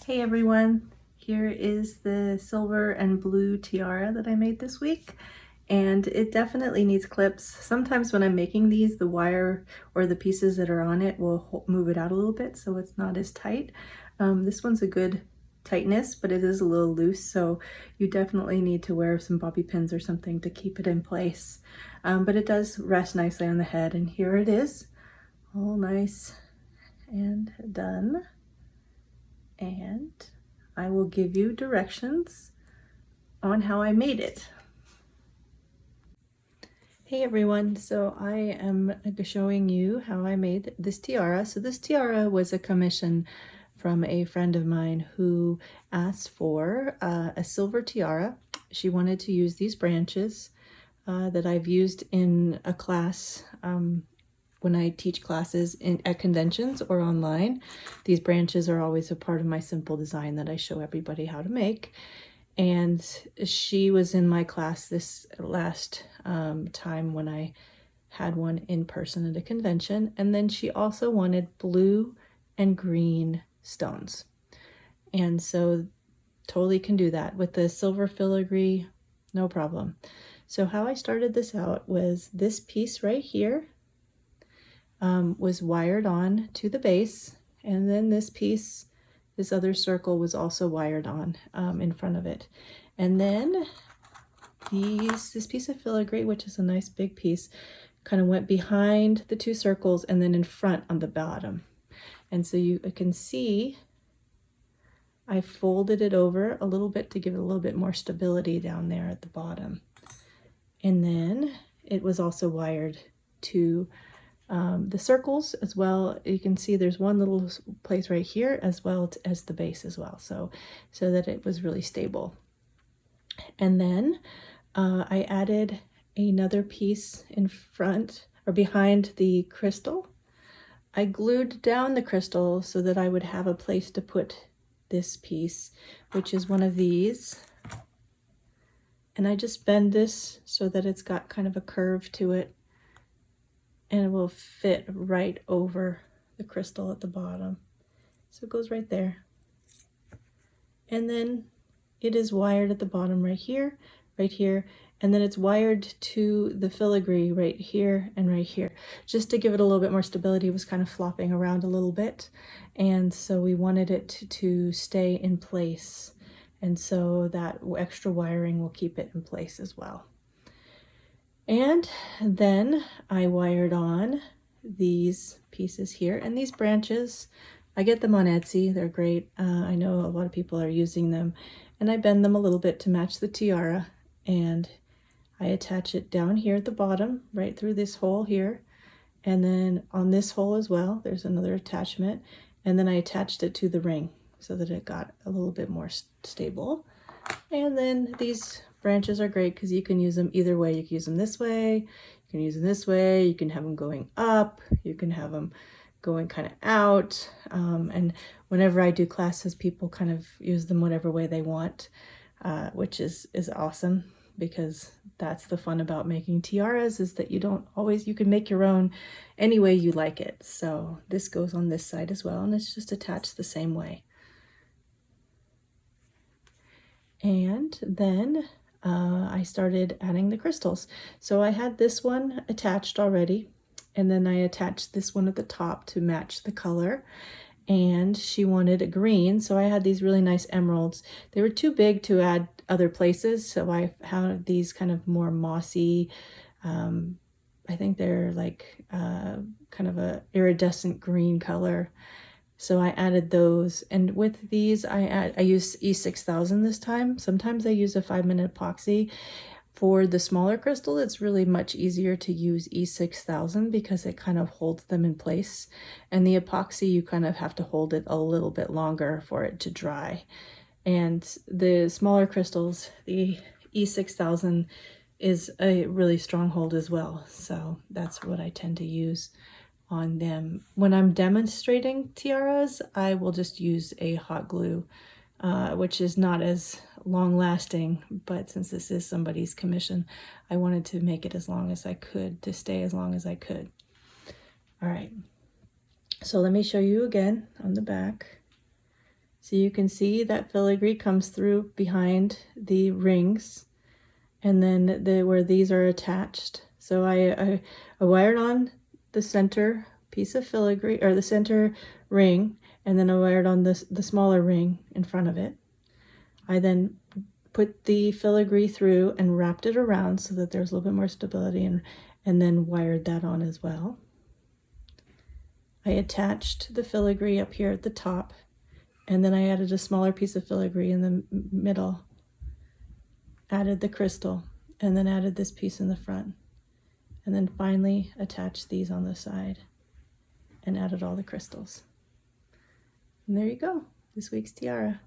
Hey everyone, here is the silver and blue tiara that I made this week, and it definitely needs clips. Sometimes when I'm making these, the wire or the pieces that are on it will move it out a little bit so it's not as tight. This one's a good tightness, but it is a little loose, so you definitely need to wear some bobby pins or something to keep it in place. But it does rest nicely on the head, and here it is, all nice and done. And I will give you directions on how I made it. Hey everyone, so I am showing you how I made this tiara. So this tiara was a commission from a friend of mine who asked for a silver tiara. She wanted to use these branches that I've used in a class when I teach classes at conventions or online. These branches are always a part of my simple design that I show everybody how to make. And she was in my class this last time when I had one in person at a convention. And then she also wanted blue and green stones. And so totally can do that with the silver filigree, no problem. So how I started this out was this piece right here was wired on to the base, and then this piece, this other circle, was also wired on in front of it. And then this piece of filigree, which is a nice big piece, kind of went behind the two circles and then in front on the bottom. And so you can see I folded it over a little bit to give it a little bit more stability down there at the bottom. And then it was also wired to the circles as well. You can see there's one little place right here as well as the base as well, so that it was really stable. And then I added another piece in front or behind the crystal. I glued down the crystal so that I would have a place to put this piece, which is one of these. And I just bend this so that it's got kind of a curve to it, and it will fit right over the crystal at the bottom. So it goes right there. And then it is wired at the bottom right here, and then it's wired to the filigree right here and right here. Just to give it a little bit more stability, it was kind of flopping around a little bit, and so we wanted it to stay in place. And so that extra wiring will keep it in place as well. And then I wired on these pieces here, and these branches, I get them on Etsy. They're great. I know a lot of people are using them, and I bend them a little bit to match the tiara, and I attach it down here at the bottom, right through this hole here, and then on this hole as well, there's another attachment, and then I attached it to the ring so that it got a little bit more stable. And then these branches are great because you can use them either way. You can use them this way, you can use them this way, you can have them going up, you can have them going kind of out. And whenever I do classes, people kind of use them whatever way they want, which is awesome, because that's the fun about making tiaras, is that you can make your own any way you like it. So this goes on this side as well, and it's just attached the same way. And then I started adding the crystals. So I had this one attached already, and then I attached this one at the top to match the color. And she wanted a green, so I had these really nice emeralds. They were too big to add other places, so I had these kind of more mossy, I think they're like kind of a iridescent green color. So I added those, and with these I use E6000 this time. Sometimes I use a 5-minute epoxy. For the smaller crystal, it's really much easier to use E6000 because it kind of holds them in place, and the epoxy, you kind of have to hold it a little bit longer for it to dry. And the smaller crystals, the E6000 is a really strong hold as well, so that's what I tend to use on them. When I'm demonstrating tiaras, I will just use a hot glue, which is not as long lasting, but since this is somebody's commission, I wanted to make it as long as I could, to stay as long as I could. All right, so let me show you again on the back. So you can see that filigree comes through behind the rings, and then where these are attached. So I wired on the center piece of filigree, or the center ring, and then I wired on the smaller ring in front of it. I then put the filigree through and wrapped it around so that there's a little bit more stability, and then wired that on as well. I attached the filigree up here at the top, and then I added a smaller piece of filigree in the middle, added the crystal, and then added this piece in the front, and then finally attached these on the side and added all the crystals. And there you go, this week's tiara.